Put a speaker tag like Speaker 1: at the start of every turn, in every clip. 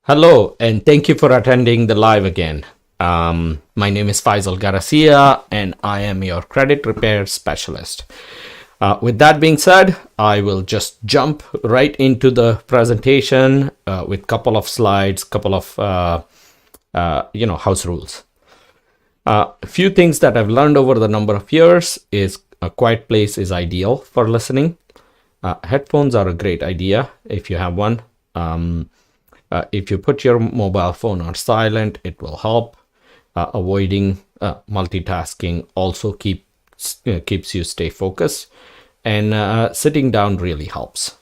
Speaker 1: Hello, and thank you for attending the live again. My name is Faizal Garasia, and I am your credit repair specialist. With that being said, I will just jump right into the presentation with couple of slides, couple of house rules. A few things that I've learned over the number of years is a quiet place is ideal for listening. Headphones are a great idea if you have one. If you put your mobile phone on silent, it will help. Avoiding multitasking also keeps you stay focused, and sitting down really helps.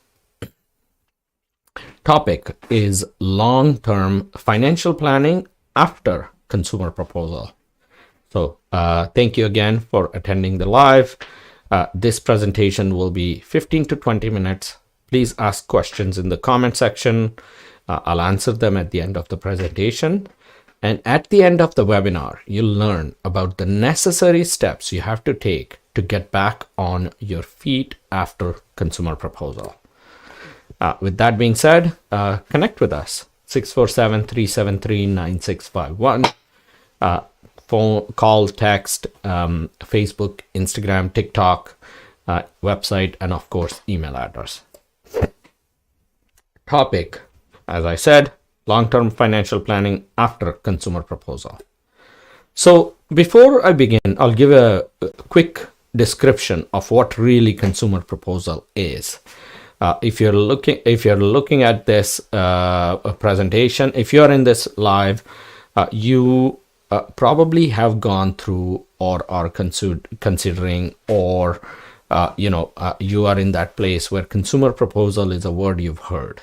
Speaker 1: Topic is long-term financial planning after consumer proposal. So thank you again for attending the live. This presentation will be 15 to 20 minutes. Please ask questions in the comment section. I'll answer them at the end of the presentation. And at the end of the webinar, you'll learn about the necessary steps you have to take to get back on your feet after consumer proposal. With that being said, connect with us, 647-373-9651. Phone, call, text, Facebook, Instagram, TikTok, website, and of course, email address. Topic, as I said, long-term financial planning after consumer proposal. So before I begin, I'll give a quick description of what really consumer proposal is. If you're looking at this presentation, if you're in this live, you probably have gone through or are considering, or you are in that place where consumer proposal is a word you've heard.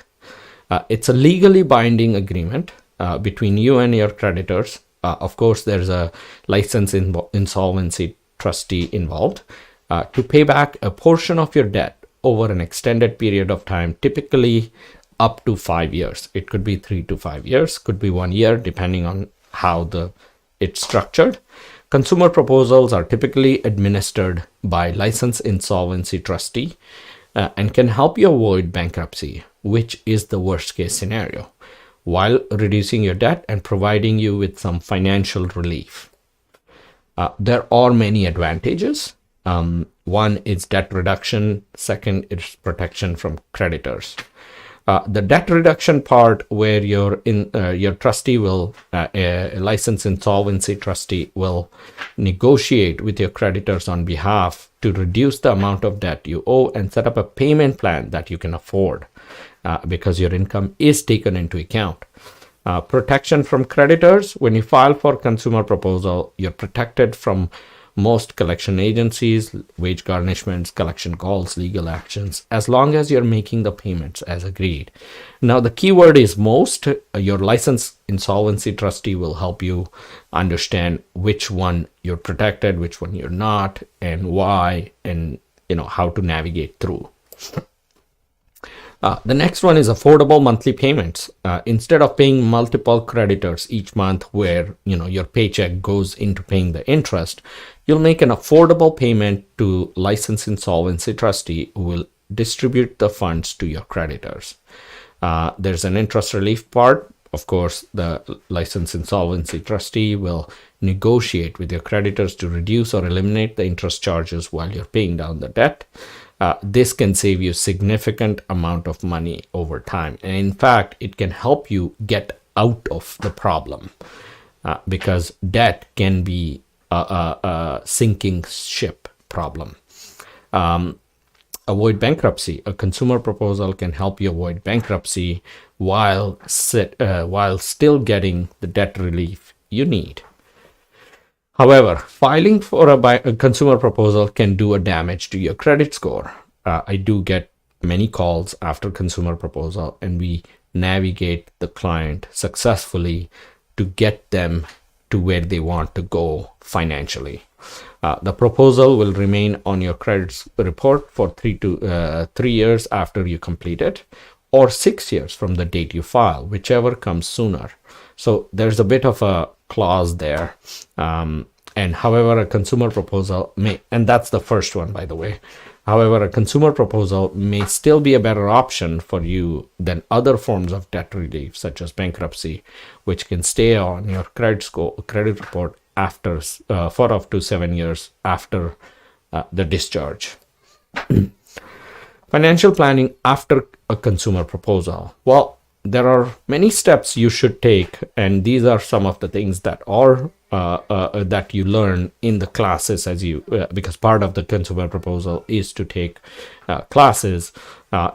Speaker 1: It's a legally binding agreement between you and your creditors. Of course, there's a licensed insolvency trustee involved to pay back a portion of your debt over an extended period of time, typically up to 5 years. It could be 3 to 5 years, could be 1 year, depending on how it's structured. Consumer proposals are typically administered by licensed insolvency trustee and can help you avoid bankruptcy, which is the worst case scenario, while reducing your debt and providing you with some financial relief. There are many advantages. One is debt reduction. Second is protection from creditors. The debt reduction part, where your trustee will, a licensed insolvency trustee will negotiate with your creditors on behalf to reduce the amount of debt you owe and set up a payment plan that you can afford, because your income is taken into account. Protection from creditors. When you file for consumer proposal, you're protected from most collection agencies, wage garnishments, collection calls, legal actions, as long as you're making the payments as agreed. Now, the key word is most. Your licensed insolvency trustee will help you understand which one you're protected, which one you're not, and why, and how to navigate through. The next one is affordable monthly payments. Instead of paying multiple creditors each month, where your paycheck goes into paying the interest, you'll make an affordable payment to licensed insolvency trustee who will distribute the funds to your creditors. There's an interest relief part. Of course, the licensed insolvency trustee will negotiate with your creditors to reduce or eliminate the interest charges while you're paying down the debt. This can save you significant amount of money over time. And in fact, it can help you get out of the problem, because debt can be a sinking ship problem. Avoid bankruptcy. A consumer proposal can help you avoid bankruptcy while still getting the debt relief you need. However, filing for a consumer proposal can do a damage to your credit score. I do get many calls after consumer proposal, and we navigate the client successfully to get them to where they want to go financially. The proposal will remain on your credit report for 3 years after you complete it, or 6 years from the date you file, whichever comes sooner. So there's a bit of a clause there. And however, a consumer proposal may, and that's the first one, by the way, However, a consumer proposal may still be a better option for you than other forms of debt relief, such as bankruptcy, which can stay on your credit report after 4 up to 7 years after the discharge. Financial planning after a consumer proposal. Well, there are many steps you should take, and these are some of the things that are that you learn in the classes as you because part of the consumer proposal is to take classes,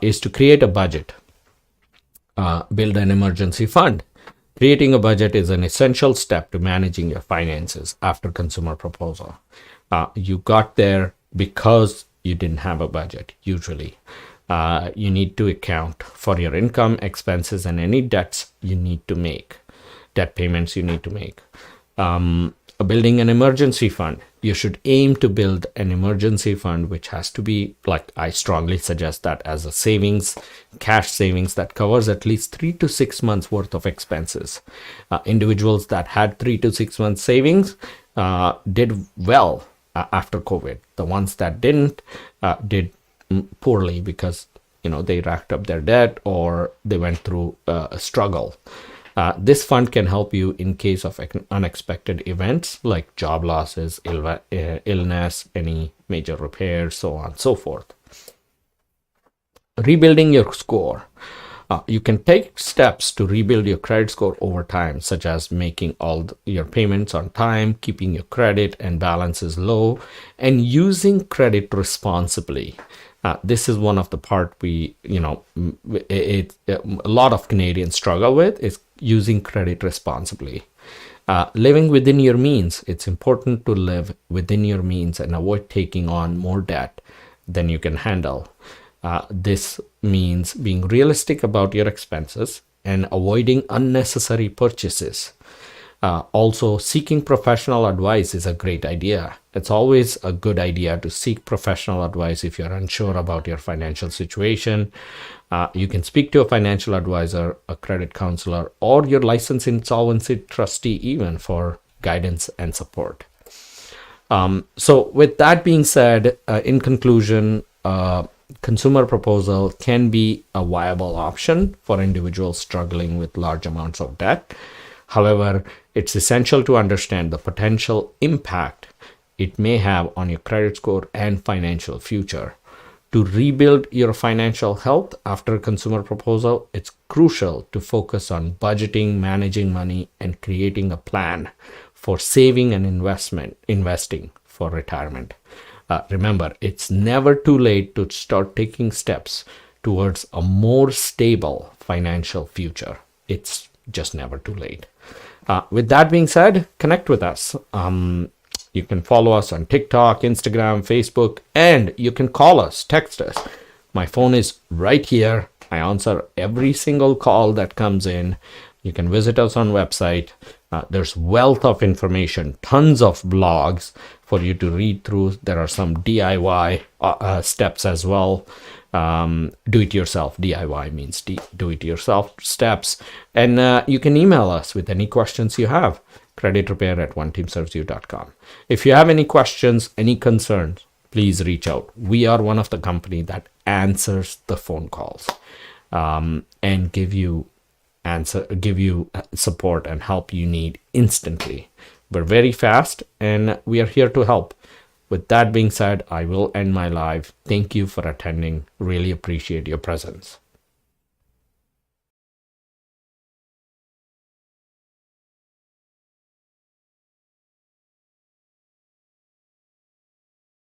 Speaker 1: is to create a budget, build an emergency fund. Creating a budget is an essential step to managing your finances after consumer proposal. You got there because you didn't have a budget. Usually you need to account for your income, expenses, and any debts you need to make, debt payments you need to make. Building an emergency fund. You should aim to build an emergency fund, which has to be, like, I strongly suggest that as a savings, cash savings that covers at least 3 to 6 months worth of expenses. Individuals that had 3 to 6 months savings did well after COVID. The ones that didn't did poorly because they racked up their debt or they went through a struggle. This fund can help you in case of unexpected events like job losses, illness, any major repairs, so on and so forth. Rebuilding your score. You can take steps to rebuild your credit score over time, such as making all your payments on time, keeping your credit and balances low, and using credit responsibly. This is one of the part a lot of Canadians struggle with, is using credit responsibly. Living within your means. It's important to live within your means and avoid taking on more debt than you can handle. This means being realistic about your expenses and avoiding unnecessary purchases. Also, seeking professional advice is a great idea. It's always a good idea to seek professional advice if you're unsure about your financial situation. You can speak to a financial advisor, a credit counselor, or your licensed insolvency trustee even for guidance and support. So with that being said, in conclusion, consumer proposal can be a viable option for individuals struggling with large amounts of debt. However, it's essential to understand the potential impact it may have on your credit score and financial future. To rebuild your financial health after a consumer proposal, it's crucial to focus on budgeting, managing money, and creating a plan for saving and investing for retirement. Remember, it's never too late to start taking steps towards a more stable financial future. It's just never too late. With that being said, connect with us. You can follow us on TikTok, Instagram, Facebook, and you can call us, text us. My phone is right here. I answer every single call that comes in. You can visit us on website. There's wealth of information, tons of blogs for you to read through. There are some DIY steps as well. Do-it-yourself. DIY means do-it-yourself steps. And you can email us with any questions you have. creditrepair@oneteamservesyou.com. If you have any questions, any concerns, please reach out. We are one of the company that answers the phone calls and give you support and help you need instantly. We're very fast and we are here to help. With that being said, I will end my live. Thank you for attending. Really appreciate your presence.